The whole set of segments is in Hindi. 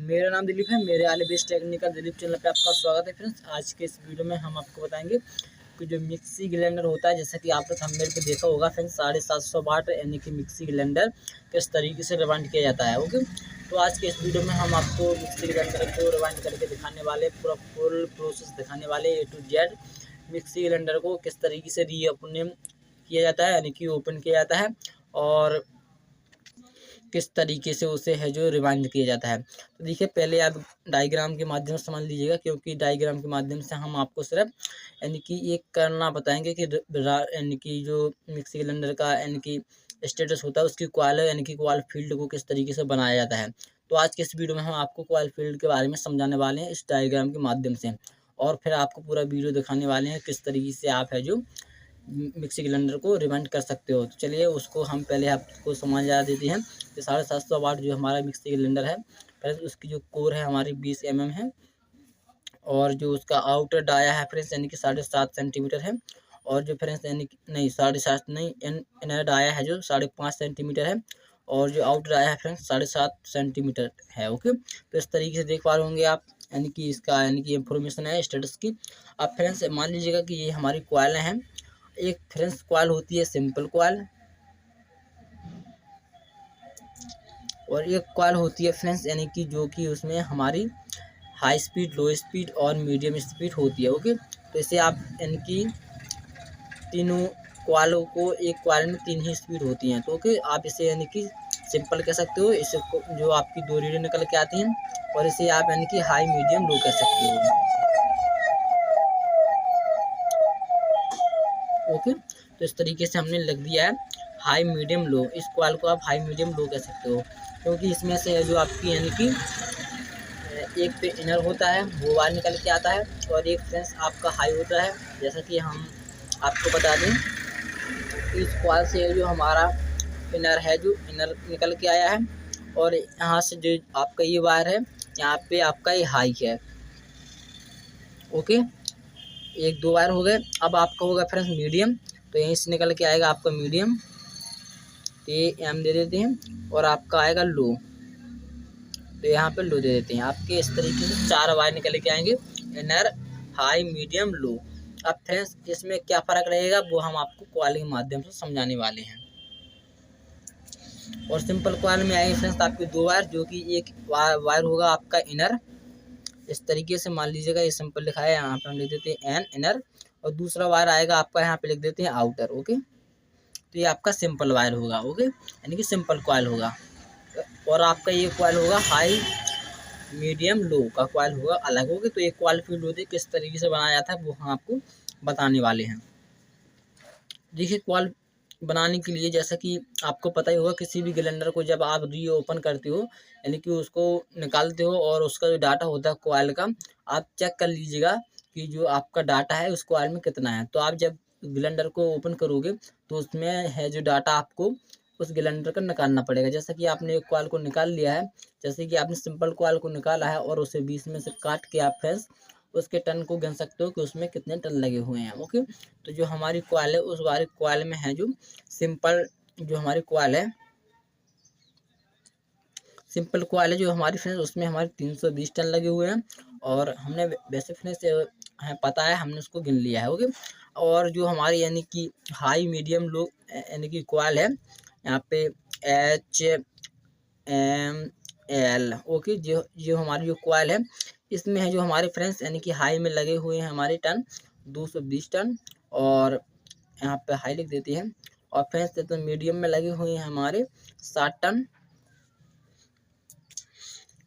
मेरा नाम दिलीप है। मेरे वाले बेस्ट टेक्निकल दिलीप चैनल पे आपका स्वागत है फ्रेंड्स। आज के इस वीडियो में हम आपको बताएंगे कि जो मिक्सी ग्राइंडर होता है, जैसा कि आपने थंबनेल पे देखा होगा फ्रेंड्स, 750 वाट यानी कि मिक्सी ग्राइंडर किस तरीके से रिवाइंड किया जाता है। ओके, तो आज के इस वीडियो में हम आपको मिक्सी ग्राइंडर को रिवाइंड करके दिखाने वाले, पूरा फुल प्रोसेस दिखाने वाले, A to Z mixie grinder को किस तरीके से रीओपन किया जाता है यानी कि ओपन किया जाता है और किस तरीके से उसे है जो रिवाइंड किया जाता है। तो देखिए, पहले आप डायग्राम के माध्यम से समझ लीजिएगा, क्योंकि डायग्राम के माध्यम से हम आपको सिर्फ यानी कि ये करना बताएंगे कि यानी कि जो मिक्सी ग्राइंडर का यानी कि स्टेटस होता है, उसकी कॉइल यानी कि कॉइल फील्ड को किस तरीके से बनाया जाता है। तो आज के इस वीडियो में हम आपको कॉइल फील्ड के बारे में समझाने वाले हैं इस डायग्राम के माध्यम से, और फिर आपको पूरा वीडियो दिखाने वाले हैं किस तरीके से आप है जो मिक्सी ग्राइंडर को रिवाइंड कर सकते हो। तो चलिए उसको हम पहले आपको समझा देते हैं कि 750 वाट जो हमारा मिक्सी ग्राइंडर है, फ्रेंड्स उसकी जो कोर है हमारी 20 mm है, और जो उसका आउटर डाया है फ्रेंड्स यानी कि 7.5 सेंटीमीटर है, और जो फ्रेंड्स यानी कि नहीं 7.5 नहीं, इनर डाया है जो 5.5 सेंटीमीटर है, और जो आउटर डाया है फ्रेंड्स 7.5 सेंटीमीटर है। ओके, तो इस तरीके से देख पा रहे होंगे आप यानी कि इसका यानी कि इंफॉर्मेशन है स्टेटस की। अब फ्रेंड्स मान लीजिएगा कि ये हमारी कॉइल हैं। एक फ्रेंड्स कॉइल होती है सिंपल कॉइल, और एक कॉइल होती है फ्रेंड्स यानी कि जो कि उसमें हमारी हाई स्पीड, लो स्पीड और मीडियम स्पीड होती है। ओके, तो इसे आप यानी कि तीनों कॉइलों को, एक कॉइल में 3 ही स्पीड होती हैं। तो ओके, आप इसे यानी कि सिंपल कह सकते हो, इसे जो आपकी 2 रीडें निकल के आती हैं, और इसे आप यानी कि हाई, मीडियम, लो कह सकते हो। ओके, तो इस तरीके से हमने लिख दिया है हाई, मीडियम, लो। इस कॉइल को आप हाई, मीडियम, लो कह सकते हो, क्योंकि इसमें से जो आपकी यानी कि एक पे इनर होता है वो बाहर निकल के आता है, और एक फ्रेंड्स आपका हाई होता है। जैसा कि हम आपको बता दें, इस कॉइल से जो हमारा इनर है जो इनर निकल के आया है, और यहाँ से जो आपका ये वायर है, यहाँ पे आपका ये हाई है। ओके, एक दो वायर हो गए। अब आपका होगा फ्रेंड्स मीडियम, तो यहीं से निकल के आएगा आपका मीडियम, तो ये एम दे देते हैं, और आपका आएगा लो, तो यहाँ पे लो दे देते हैं। आपके इस तरीके से 4 वायर निकल के आएंगे, इनर, हाई, मीडियम, लो। अब फ्रेंड्स इसमें क्या फ़र्क रहेगा वो हम आपको कॉइल के माध्यम से समझाने वाले हैं। और सिंपल कॉइल में आएंगे फ्रेंड्स आपके 2 वायर, जो कि एक वायर होगा आपका इनर, इस तरीके से मान लीजिएगा, ये सिंपल लिखा है, यहाँ पे हम लिख देते हैं एन इनर, और दूसरा वायर आएगा आपका, यहाँ पे लिख देते हैं आउटर। ओके, तो ये आपका सिंपल वायर होगा। ओके, यानी कि सिंपल कॉइल होगा, और आपका ये कॉइल होगा हाई, मीडियम, लो का कॉइल होगा अलग। होगी तो एक कॉइल फील्ड होती है, किस तरीके से बनाया जाता है वो हम आपको बताने वाले हैं। देखिए, कॉइल बनाने के लिए जैसा कि आपको पता ही होगा, किसी भी ग्राइंडर को जब आप रीओपन करते हो यानी कि उसको निकालते हो, और उसका जो डाटा होता है कॉइल का, आप चेक कर लीजिएगा कि जो आपका डाटा है उस कॉइल में कितना है। तो आप जब ग्राइंडर को ओपन करोगे तो उसमें है जो डाटा आपको उस ग्राइंडर का निकालना पड़ेगा। जैसा कि आपने एक कॉइल को निकाल लिया है, जैसे कि आपने सिंपल कॉइल को निकाला है, और उसे 20 में से काट के आप फ्रेंड्स उसके टन को गिन सकते हो कि उसमें कितने टन लगे हुए हैं। ओके, तो जो हमारी कॉइल है उस वाली कॉइल में है जो सिंपल, जो हमारी कॉइल है, सिंपल कॉइल है जो हमारी फ्रेंड्स, उसमें हमारे 320 टन लगे हुए हैं, और हमने वैसे फ्रेंड्स है पता है, हमने उसको गिन लिया है। ओके, और जो हमारी यानी कि हाई, मीडियम, लो यानी कि कॉइल है, यहाँ पे HML। ओके, जो हमारी जो कॉइल है, इसमें है जो हमारे फ्रेंड्स यानी कि हाई में लगे हुए हैं हमारे टन 220 टन, और यहाँ पे हाई लिख देते हैं, और फ्रेंड्स तो मीडियम में लगे हुए हैं हमारे 60 टन,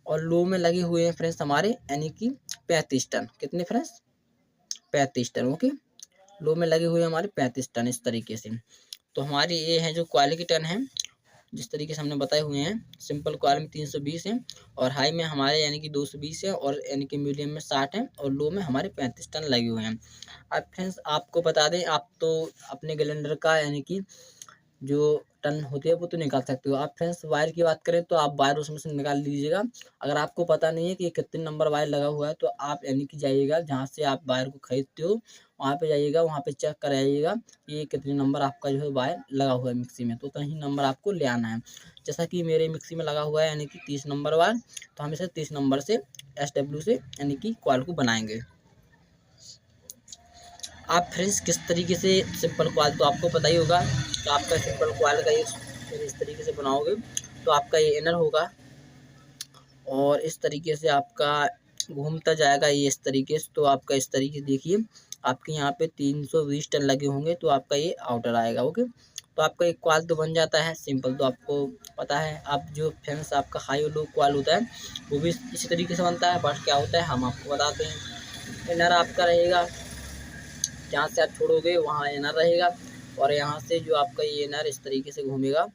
और लो में लगे हुए हैं फ्रेंड्स हमारे यानी कि 35 टन। कितने फ्रेंड्स? 35 टन। ओके, लो में लगे हुए हैं हमारे 35 टन। इस तरीके से तो हमारी ये है जो कॉइल की टन है, जिस तरीके से हमने बताए हुए हैं। सिंपल कॉइल में 320 है, और हाई में हमारे यानी कि 220 है, और यानी कि मीडियम में 60 है, और लो में हमारे 35 टन लगे हुए हैं। अब फ्रेंड्स आपको बता दें, आप तो अपने ग्राइंडर का यानी कि जो टर्न होती है वो तो निकाल सकते हो आप। फ्रेंड्स वायर की बात करें तो आप वायर उसमें से निकाल लीजिएगा। अगर आपको पता नहीं है कि कितने नंबर वायर लगा हुआ है तो आप यानी कि जाइएगा जहाँ से आप वायर को खरीदते हो, वहाँ पे जाइएगा, वहाँ पे चेक कराइएगा कि ये कितने नंबर आपका जो है वायर लगा हुआ है मिक्सी में, तो उतना ही नंबर आपको ले आना है। जैसा कि मेरे मिक्सी में लगा हुआ है यानी कि 30 नंबर वायर, तो हम इसे 30 नंबर से SW से यानी कि कॉइल को बनाएंगे। आप फ्रेंड्स किस तरीके से सिंपल कॉइल तो आपको पता ही होगा, तो आपका सिंपल कॉइल का इस तरीके से बनाओगे तो आपका ये इनर होगा और इस तरीके से आपका घूमता जाएगा ये इस तरीके से। तो आपका इस तरीके देखिए आपके यहाँ पे 320 टन लगे होंगे तो आपका ये आउटर आएगा। ओके, तो आपका एक कॉइल तो बन जाता है सिंपल, तो आपको पता है। आप जो फ्रेंड्स आपका हाई और लो कॉइल होता है वो भी इसी तरीके से बनता है, बट क्या होता है हम आपको बताते हैं। इनर आपका रहेगा, जहाँ से आप छोड़ोगे वहाँ इनर रहेगा, और यहाँ से जो आपका ये इनर इस तरीके से घूमेगा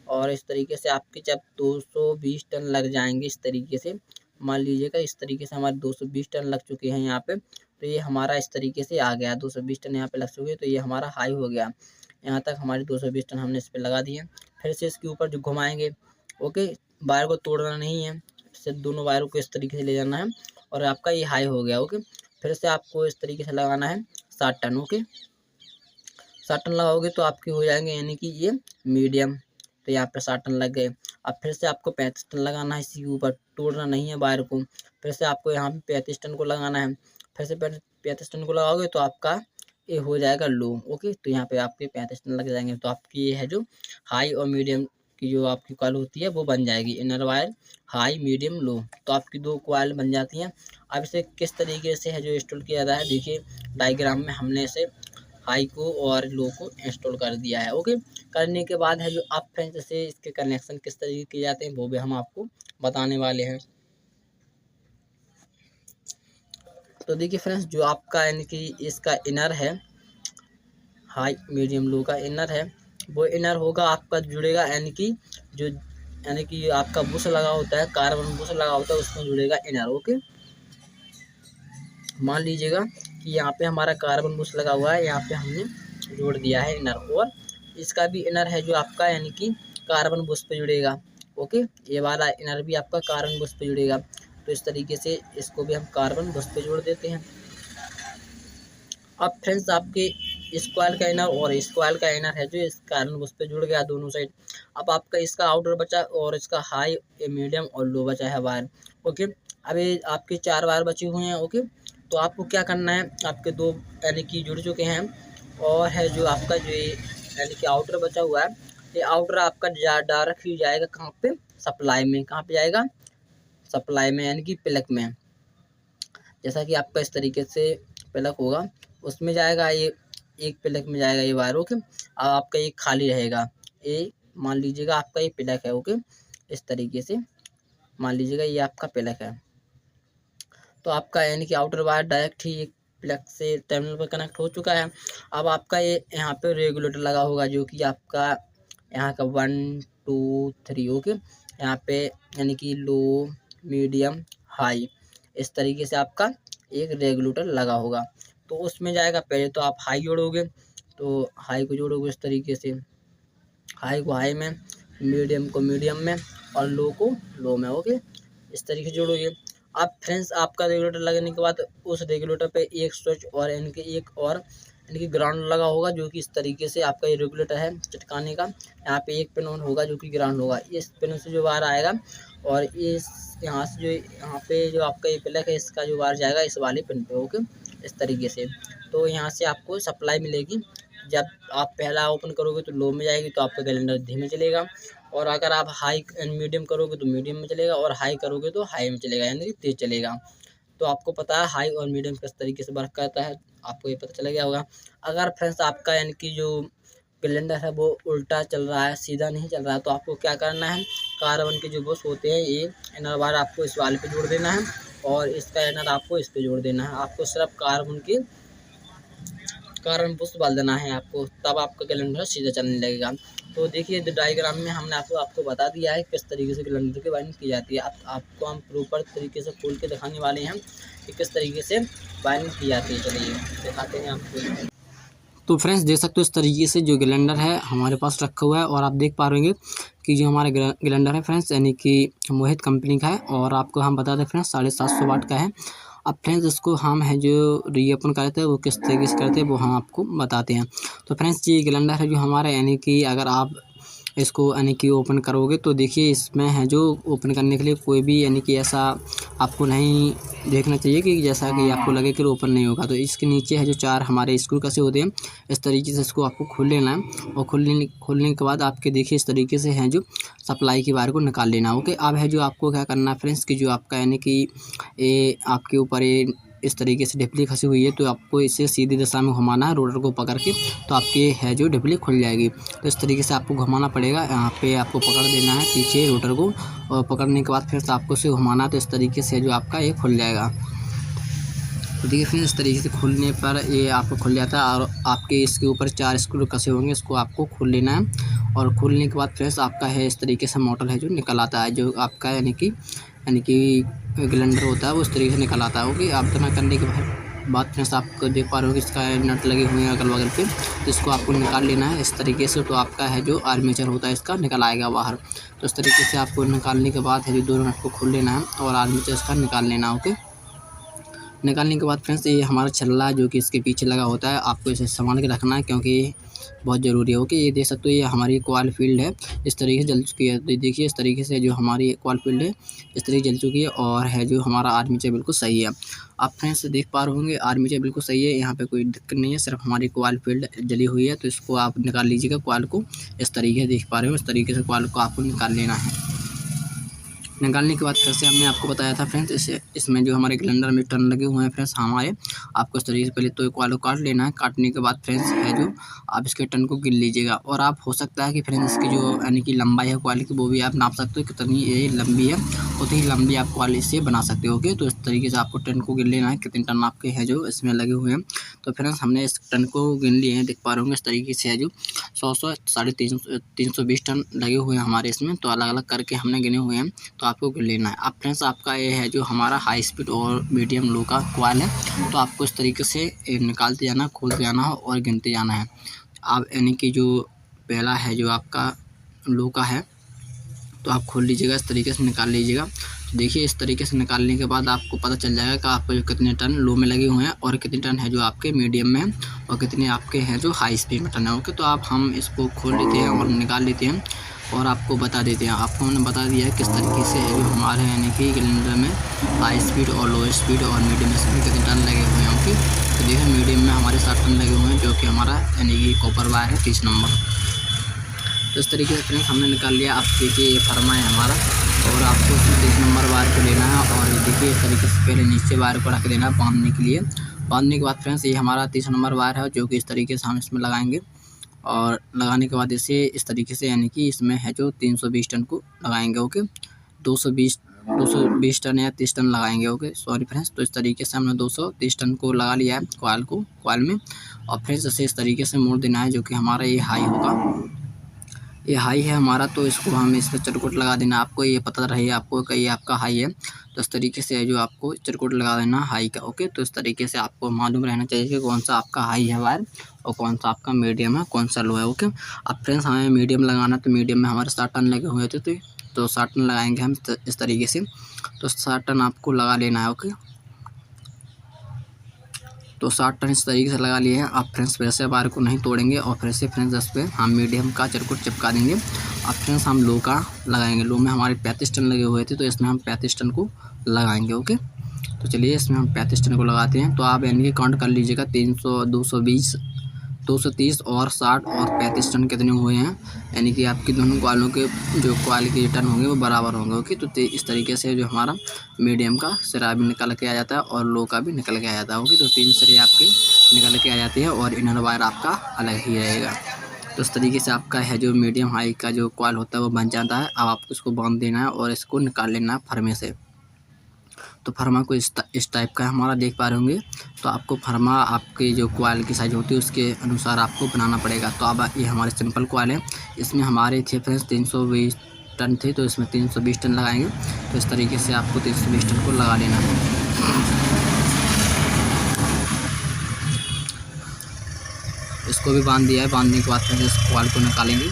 और इस तरीके से आपके जब 220 टन लग जाएंगे इस तरीके से, मान लीजिएगा इस तरीके से हमारे 220 टन लग चुके हैं यहाँ पे, तो ये हमारा इस तरीके से आ गया 220 टन यहाँ पे लग चुके, तो ये हमारा हाई हो गया। यहाँ तक हमारी 220 टन हमने इस पर लगा दिए। फिर से इसके ऊपर जो घुमाएंगे, ओके, वायर को तोड़ना नहीं है, सिर्फ दोनों वायरों को इस तरीके से ले जाना है और आपका ये हाई हो गया। ओके, फिर से आपको इस तरीके से लगाना है 60 टन। ओके, 60 टन लगाओगे तो आपके हो जाएंगे यानी कि ये मीडियम, तो यहाँ पे 60 टन लग गए। अब फिर से आपको 35 टन लगाना है, इसी के ऊपर तोड़ना नहीं है वायर को। फिर से आपको यहाँ पे 35 टन को लगाना है, फिर से 35 टन को लगाओगे तो आपका ये हो जाएगा लो। ओके, तो यहाँ पे आपके 35 टन लग जाएंगे, तो आपकी ये है जो हाई और मीडियम की जो आपकी कॉइल होती है वो बन जाएगी, inner wire high medium low, तो आपकी 2 कॉइल बन जाती हैं। अब इसे किस तरीके से है जो इंस्टॉल किया जाता है, देखिए डायग्राम में हमने इसे हाई को और लो को इंस्टॉल कर दिया है। ओके, करने के बाद है जो आप फ्रेंड्स से इसके कनेक्शन किस तरीके किए जाते हैं वो भी हम आपको बताने वाले हैं। तो देखिए फ्रेंड्स, जो आपका यानी कि इसका इनर है, हाई मीडियम लो का इनर है, वो इनर होगा आपका जुड़ेगा यानी कि आपका बुश लगा होता है, कार्बन बुश लगा होता है, उसमें जुड़ेगा इनर। ओके, मान लीजिएगा कि यहाँ पे हमारा कार्बन बुश लगा हुआ है, यहाँ पे हमने जोड़ दिया है इनर, और इसका भी इनर है जो आपका यानी कि कार्बन बुश पे जुड़ेगा। ओके, ये वाला इनर भी आपका कार्बन बुश पे जुड़ेगा, तो इस तरीके से इसको भी हम कार्बन बुश पे जोड़ देते हैं। अब फ्रेंड्स आपके इस कॉइल का इनर और इस कॉइल का इनर है जो इस कार्बन बुश पे जुड़ गया दोनों साइड। अब आपका इसका आउटर बचा और इसका हाई मीडियम और लो बचा है वायर। ओके, अभी आपके 4 वायर बचे हुए हैं। ओके, तो आपको क्या करना है, आपके 2 यानी कि जुड़ चुके हैं, और है जो आपका जो यानी कि आउटर बचा हुआ है, ये आउटर आपका डायरेक्ट ही जाएगा कहाँ पे, सप्लाई में। कहाँ पे जाएगा, सप्लाई में यानी कि प्लग में। जैसा कि आपका इस तरीके से प्लग होगा उसमें जाएगा, ये एक प्लग में जाएगा ये वायर। ओके, अब आपका ये खाली रहेगा, ये मान लीजिएगा आपका ये प्लग है। ओके, इस तरीके से मान लीजिएगा ये आपका प्लग है, तो आपका यानी कि आउटर वायर डायरेक्ट ही एक प्लग से टर्मिनल पर कनेक्ट हो चुका है। अब आपका ये यहाँ पे रेगुलेटर लगा होगा जो कि आपका यहाँ का 1 2 3। ओके, यहाँ पे यानी कि लो मीडियम हाई इस तरीके से आपका एक रेगुलेटर लगा होगा, तो उसमें जाएगा। पहले तो आप हाई जोड़ोगे, तो हाई को जोड़ोगे इस तरीके से, हाई को हाई में, मीडियम को मीडियम में और लो को लो में। ओके, इस तरीके से जोड़ोगे। अब फ्रेंड्स आपका रेगुलेटर लगने के बाद उस रेगुलेटर पे एक स्विच और यानी कि एक और यानी कि ग्राउंड लगा होगा, जो कि इस तरीके से आपका ये रेगुलेटर है चटकाने का। यहाँ पे एक पिन ऑन होगा जो कि ग्राउंड होगा, इस पिन से जो वायर आएगा और इस यहाँ से जो यहाँ पे जो आपका ये प्लग है इसका जो वायर जाएगा इस वाले पिन पे। ओके, इस तरीके से, तो यहाँ से आपको सप्लाई मिलेगी। जब आप पहला ओपन करोगे तो लो में जाएगी, तो आपका कैलेंडर धीमे चलेगा, और अगर आप हाई एंड मीडियम करोगे तो मीडियम में चलेगा, और हाई करोगे तो हाई में चलेगा यानी कि तेज चलेगा। तो आपको पता है हाई और मीडियम किस तरीके से वर्क करता है, आपको ये पता चला गया होगा। अगर फ्रेंड्स आपका यानी कि जो कैलेंडर है वो उल्टा चल रहा है, सीधा नहीं चल रहा है, तो आपको क्या करना है, कार्बन के जो बुश होते हैं ये इनर वायर आपको इस वाले पे जोड़ देना है, और इसका इनर आपको इस पे जोड़ देना है। आपको सिर्फ कार्बन बुश डाल देना है आपको, तब आपका कैलेंडर सीधा चलने लगेगा। तो देखिए डायग्राम में हमने आपको बता दिया है किस तरीके से कैलेंडर की वायरिंग की जाती है। आपको हम प्रॉपर तरीके से खोल के दिखाने वाले हैं कि किस तरीके से वायरिंग की जाती है। चलिए दिखाते हैं आपको। तो फ्रेंड्स देख सकते हो इस तरीके से जो ग्राइंडर है हमारे पास रखा हुआ है, और आप देख पा रहे होंगे कि जो हमारा ग्राइंडर है फ्रेंड्स यानी कि मोहित कंपनी का है, और आपको हम बता दें फ्रेंड्स 750 वाट का है। अब फ्रेंड्स इसको हम है जो रीओपन करते हैं वो किस तरीके से करते हैं वो हम आपको बताते हैं। तो फ्रेंड्स ये ग्राइंडर है जो हमारा यानी कि अगर आप इसको यानी कि ओपन करोगे तो देखिए इसमें है जो ओपन करने के लिए कोई भी यानी कि ऐसा आपको नहीं देखना चाहिए कि जैसा कि आपको लगे कि ओपन नहीं होगा। तो इसके नीचे है जो 4 हमारे स्क्रू कसे होते हैं, इस तरीके से इसको आपको खोल लेना है, और खोलने के बाद आपके देखिए इस तरीके से है जो सप्लाई की वायर को निकाल लेना। ओके, अब है जो आपको क्या करना है फ्रेंड्स कि जो आपका यानी कि ये आपके ऊपर ये इस तरीके से ढिपली फंसी हुई है, तो आपको इसे सीधी दिशा में घुमाना है रोटर को पकड़ के, तो आपके है जो ढिपली खुल जाएगी। तो इस तरीके से आपको घुमाना पड़ेगा, यहाँ पे आपको पकड़ देना है पीछे रोटर को, और पकड़ने के बाद फिर आपको इसे घुमाना है, तो इस तरीके से जो आपका ये खुल जाएगा। तो देखिए फिर इस तरीके से खुलने पर ये आपको खुल जाता है, और आपके इसके ऊपर 4 स्क्रू कसे होंगे, इसको आपको खोल लेना है, और खोलने के बाद फ्रेंड्स आपका है इस तरीके से मोटर है जो निकल आता है, जो आपका यानी कि ग्राइंडर होता है वो इस तरीके से निकल आता है। ओके, आप इतना करने के बाद फ्रेंड्स आपको देख पा रहे हो कि इसका नट लगे हुए हैं अगल बगल पे, तो इसको आपको निकाल लेना है इस तरीके से। तो आपका है जो आर्मेचर होता है इसका निकल आएगा बाहर। तो इस तरीके से आपको निकालने के बाद है जो दोनों नट को खोल लेना है और आर्मेचर इसका निकाल लेना है। ओके, निकालने के बाद फ्रेंड्स ये हमारा छल्ला जो कि इसके पीछे लगा होता है, आपको इसे संभाल के रखना है क्योंकि बहुत ज़रूरी है। ओके, ये देख सकते हो ये हमारी कॉइल फील्ड है, इस तरीके से जल चुकी है। तो देखिए इस तरीके से जो हमारी कॉइल फील्ड है इस तरीके जल चुकी है, और है जो हमारा आर्मेचर बिल्कुल सही है। आप फ्रेंड्स देख पा रहे होंगे आर्मेचर बिल्कुल सही है, यहाँ पे कोई दिक्कत नहीं है, सिर्फ हमारी कॉइल फील्ड जली हुई है। तो इसको आप निकाल लीजिएगा कॉइल को, इस तरीके से देख पा रहे हो, इस तरीके से कॉइल को आपको निकाल लेना है। निकालने के बाद फिर से हमने आपको बताया था फ्रेंड्स इसमें जो हमारे ग्राइंडर में टर्न लगे हुए हैं फ्रेंड्स हमारे, आपको इस तरीके से पहले तो कॉइल को काट लेना है। काटने के बाद फ्रेंड्स है जो आप इसके टर्न को गिन लीजिएगा, और आप हो सकता है कि फ्रेंड्स इसकी जो यानी कि लंबाई है कॉइल की वो भी आप नाप सकते हो, कितनी ये लंबी है उतनी ही लंबी आप कॉइल इससे बना सकते हो। ओके, तो इस तरीके से आपको टर्न को गिन लेना है कितने टर्न आपके हैं जो इसमें लगे हुए हैं। तो फ्रेंड्स हमने इस टर्न को गिन लिए हैं, देख पा रहे होंगे इस तरीके से है जो 100 320 टन लगे हुए हैं हमारे इसमें। तो अलग अलग करके हमने गिने हुए हैं, तो आपको गिन लेना है। अब फ्रेंड्स आपका ये है जो हमारा हाई स्पीड और मीडियम लो का कॉइल है, तो आपको इस तरीके से निकालते जाना, खोलते जाना है और गिनते जाना है। आप यानी कि जो पहला है जो आपका लो का है तो आप खोल लीजिएगा, इस तरीके से निकाल लीजिएगा। तो देखिए इस तरीके से निकालने के बाद आपको पता चल जाएगा कि आपको जो कितने टन लो में लगे हुए हैं और कितने टन है जो आपके मीडियम में हैं और कितने आपके हैं जो हाई स्पीड में टन है। ओके, तो आप हम इसको खोल लेते हैं और निकाल लेते हैं और आपको बता देते हैं। आपको हमने बता दिया है किस तरीके से है जो हमारे यानी कि ग्राइंडर में हाई स्पीड और लो स्पीड और मीडियम स्पीड कितने टन लगे हुए हैं। ओके, तो देखिए मीडियम में हमारे 7 टन लगे हुए हैं जो कि हमारा यानी कि कॉपर वायर है 30 नंबर। तो इस तरीके से फ्रेंड्स हमने निकाल लिया। आप देखिए ये फरमा है हमारा, और आपको उसमें 30 नंबर वायर को लेना है, और देखिए इस तरीके से पहले नीचे वायर को रख देना है बांधने के लिए। बांधने के बाद फ्रेंड्स ये हमारा 30 नंबर वायर है जो कि इस तरीके से हम इसमें लगाएंगे, और लगाने के बाद इसे इस तरीके से यानी कि इसमें है जो 320 टन को लगाएंगे। ओके, 220 टन या 30 टन लगाएंगे। Okay, sorry friends. तो इस तरीके से हमने 230 टन को लगा लिया है कॉइल में, और फ्रेंड्स इसे इस तरीके से मोड़ देना है जो कि हमारा ये हाई होगा, ये हाई है हमारा। तो इसको हम इस पर चरकोट लगा देना, आपको ये पता रहे आपको कि ये आपका हाई है, तो इस तरीके से है जो आपको चरकोट लगा देना हाई का। ओके, तो इस तरीके से आपको मालूम रहना चाहिए कि कौन सा आपका हाई है वायर और कौन सा आपका मीडियम है, कौन सा लो है। ओके, अब फ्रेंड्स हमें मीडियम लगाना, तो मीडियम में हमारे 60 टन लगे हुए थे, तो 60 टन लगाएंगे हम इस तरीके से। तो 60 टन आपको लगा लेना है। ओके, तो 60 टन इस तरीके से लगा लिए हैं। आप फ्रेंड्स फिर से वायर को नहीं तोड़ेंगे, और फिर से फ्रेंड्स इस पर हम मीडियम का चरकोट चिपका देंगे। अब फ्रेंड्स हम लो का लगाएंगे। लो में हमारे 35 टन लगे हुए थे, तो इसमें हम 35 टन को लगाएंगे। ओके, तो चलिए इसमें हम 35 टन को लगाते हैं। तो आप यानी कि काउंट कर लीजिएगा 300 220 230 और 60 और 35 टन कितने हुए हैं, यानी कि आपकी दोनों कॉइलों के जो कॉइल के टन होंगे वो बराबर होंगे। ओके, तो इस तरीके से जो हमारा मीडियम का सिरा भी निकल के आ जाता है और लो का भी निकल के आ जाता है। ओके, तो 3 सिरे आपके निकल के आ जाते हैं और इनर वायर आपका अलग ही रहेगा। तो इस तरीके से आपका है जो मीडियम हाई का जो कॉइल होता है वो बन जाता है। अब आपको इसको बांध देना है और इसको निकाल लेना है फर्मे से। तो फर्मा को इस टाइप का हमारा देख पा रहे होंगे। तो आपको फर्मा आपके जो कॉइल की साइज होती है उसके अनुसार आपको बनाना पड़ेगा। तो अब ये हमारे सिंपल कॉइल है, इसमें हमारे थे फ्रेंड्स 320 टन थे, तो इसमें 320 टन लगाएंगे। तो इस तरीके से आपको 320 टन को लगा लेना है। इसको भी बांध दिया है। बांधने के बाद फ्रेंड्स इस कॉइल को निकालेंगे।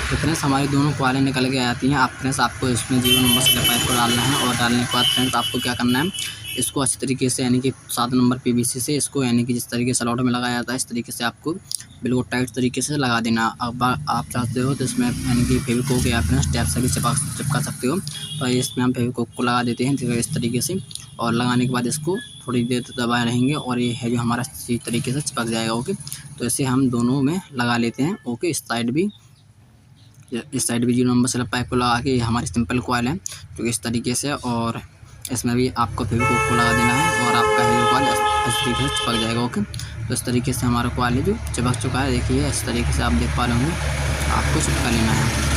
तो फ्रेंड्स हमारी दोनों कॉइलें निकल के आती हैं। आप फ्रेंड्स आपको इसमें 0 नंबर से पाइप को डालना है और डालने के बाद फ्रेंड्स आपको क्या करना है, इसको अच्छी तरीके से यानी कि 7 नंबर पीवीसी से इसको यानी कि जिस तरीके से स्लॉट में लगाया जाता है इस तरीके से आपको बिल्कुल टाइट तरीके से लगा देना। अब आप चाहते हो तो इसमें यानी कि फेविकोक या फ्रेंड्स टैप से भी चिपका सकते हो। तो इसमें हम फेविकोक को लगा देते हैं इस तरीके से, और लगाने के बाद इसको थोड़ी देर दबाए रहेंगे और ये है जो हमारा इसी तरीके से चिपक जाएगा। ओके, तो इसे हम दोनों में लगा लेते हैं। ओके, इस साइड भी 0 नंबर से पाइप को लगा के हमारी सिंपल कॉइल है जो इस तरीके से, और इसमें भी आपको फेविकोक को लगा देना है और आपका है जो कॉइल इस तरीके से चिपक जाएगा। ओके, तो इस तरीके से हमारा कॉइल है जो चिपक चुका है। देखिए इस तरीके से आप देख पा रहे होंगे, आपको चिपका लेना है।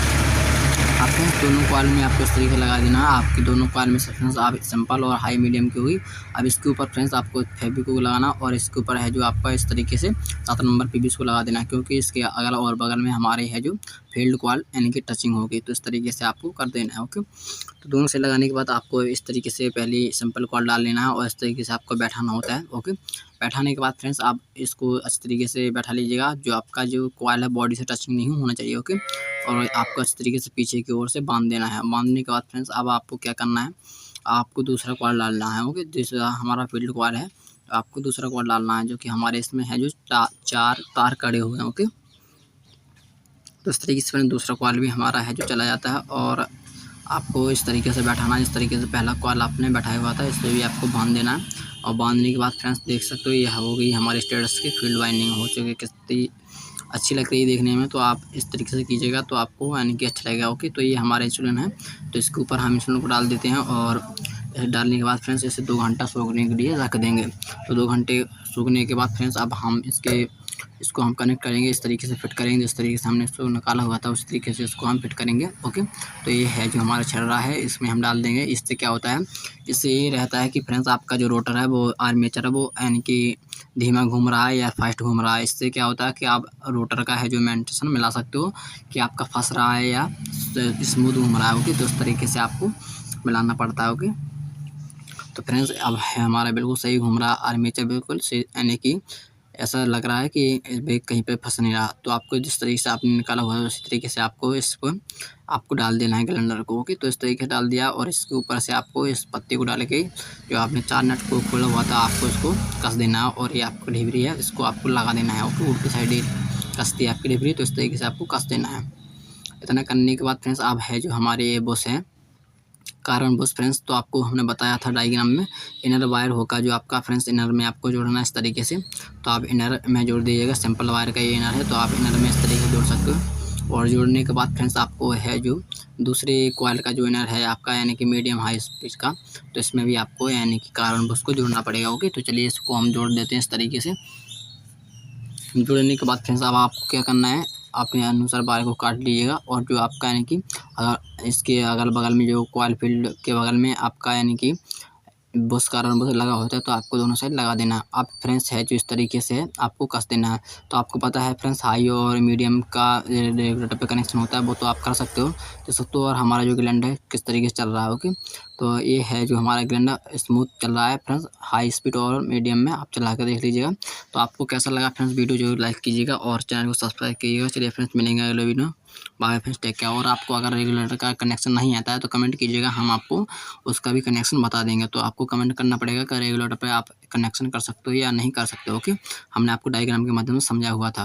आपको दोनों कॉइल में आपको इस तरीके से लगा देना है। आपकी दोनों कॉइल में फ्रेंड्स आप सिंपल और हाई मीडियम की हुई। अब इसके ऊपर फ्रेंड्स आपको फेविकोक लगाना और इसके ऊपर है जो आपका इस तरीके से 7 नंबर पीवीसी को लगा देना है, क्योंकि इसके अगल और बगल में हमारे है जो फील्ड कॉइल यानी कि टचिंग होगी। तो इस तरीके से आपको कर देना है। ओके, तो दोनों से लगाने के बाद आपको इस तरीके से पहले सिंपल कॉइल डाल लेना है और इस तरीके से आपको बैठाना होता है। ओके, बैठाने के बाद फ्रेंड्स आप इसको अच्छी तरीके से बैठा लीजिएगा। जो आपका जो कॉइल है बॉडी से टचिंग नहीं होना चाहिए। ओके, और आपको अच्छी तरीके से पीछे की ओर से बांध देना है। बांधने के बाद फ्रेंड्स अब आपको क्या करना है, आपको दूसरा कॉइल डालना है। ओके, दूसरा हमारा फील्ड कॉइल है, आपको दूसरा कॉइल डालना है जो कि हमारे इसमें है जो 4 तार कड़े हुए हैं। ओके, तो इस तरीके से दूसरा कॉइल भी हमारा है जो चला जाता है और आपको इस तरीके से बैठाना है। इस तरीके से पहला कॉइल आपने बैठाया हुआ था, इससे भी आपको बांध देना है। और बांधने के बाद फ्रेंड्स देख सकते हो ये हो गई हमारे स्टेटस की फील्ड वाइंडिंग हो चुकी है। कितनी अच्छी लग रही है देखने में, तो आप इस तरीके से कीजिएगा तो आपको यानी कि अच्छा लगेगा। ओके, तो ये हमारा इंसुलिन है, तो इसके ऊपर हम इंसुलिन को डाल देते हैं और डालने के बाद फ्रेंड्स इसे 2 घंटा सूखने के लिए रख देंगे। तो 2 घंटे सूखने के बाद फ्रेंड्स अब हम इसको हम कनेक्ट करेंगे, इस तरीके से फिट करेंगे। जिस तरीके से हमने इसको निकाला हुआ था उस तरीके से इसको हम फिट करेंगे। ओके, तो ये है जो हमारा छर्रा है, इसमें हम डाल देंगे। इससे क्या होता है, इससे ये रहता है कि फ्रेंड्स आपका जो रोटर है वो आर्मेचर है वो यानी कि धीमा घूम रहा है या फास्ट घूम रहा है। इससे क्या होता है कि आप रोटर का है जो मेंटेनेंस मिला सकते हो कि आपका फंस रहा है या स्मूथ घूम रहा है। ओके, तो इस तरीके से आपको मिलाना पड़ता है। ओके, तो फ्रेंड्स अब है हमारा बिल्कुल सही घूम रहा है आर्मेचर, बिल्कुल से यानी कि ऐसा लग रहा है कि ब्रेक कहीं पे फंस नहीं रहा। तो आपको जिस तरीके से आपने निकाला हुआ है उसी तरीके से आपको इसको आपको डाल देना है ग्राइंडर को। ओके, तो इस तरीके से डाल दिया और इसके ऊपर से आपको इस पत्ती को डाल के जो आपने 4 नट को खोला हुआ था आपको इसको कस देना है और ये आपको डिबरी है इसको आपको लगा देना है। ओके, उल्टी साइड कसती है आपकी डिबरी, तो इस तरीके से आपको कस देना है। इतना करने के बाद फ्रेंड्स अब है जो हमारे ये बुश हैं कार्बन बुश फ्रेंड्स, तो आपको हमने बताया था डायग्राम में इनर वायर होगा जो आपका फ्रेंड्स इनर में आपको जोड़ना है इस तरीके से। तो आप इनर में जोड़ दीजिएगा, सिंपल वायर का ये इनर है तो आप इनर में इस तरीके से जोड़ सकते हो। और जोड़ने के बाद फ्रेंड्स आपको है जो दूसरे कॉइल का जो इनर है आपका यानी कि मीडियम हाई स्पीड का, तो इसमें भी आपको यानी कि कार्बन बुश को जोड़ना पड़ेगा। ओके, तो चलिए इसको हम जोड़ देते हैं इस तरीके से। जोड़ने के बाद फ्रेंड्स अब आपको क्या करना है, अपने अनुसार वायर को काट लीजिएगा और जो आपका यानी कि अगर इसके अगल बगल में जो कॉइल फील्ड के बगल में आपका यानी कि बुश कार्बन बुश लगा होता है तो आपको दोनों साइड लगा देना है। अब फ्रेंड्स है जो इस तरीके से आपको कस देना है। तो आपको पता है फ्रेंड्स हाई और मीडियम का रेगुलेटर पे कनेक्शन होता है वो तो आप कर सकते हो और हमारा जो ग्राइंडर है किस तरीके से चल रहा है। ओके, तो ये है जो हमारा ग्राइंडर स्मूथ चल रहा है फ्रेंड्स, हाई स्पीड और मीडियम में आप चला कर देख लीजिएगा। तो आपको कैसा लगा फ्रेंड्स वीडियो जरूर लाइक कीजिएगा और चैनल को सब्सक्राइब कीजिएगा। चलिए फ्रेंड्स मिलेंगे अगले video, bye friends, take care. और आपको अगर रेगुलेटर का कनेक्शन नहीं आता है तो कमेंट कीजिएगा, हम आपको उसका भी कनेक्शन बता देंगे। तो आपको कमेंट करना पड़ेगा कि रेगुलेटर पे आप कनेक्शन कर सकते हो या नहीं कर सकते हो। ओके, हमने आपको डायग्राम के माध्यम से समझाया हुआ था।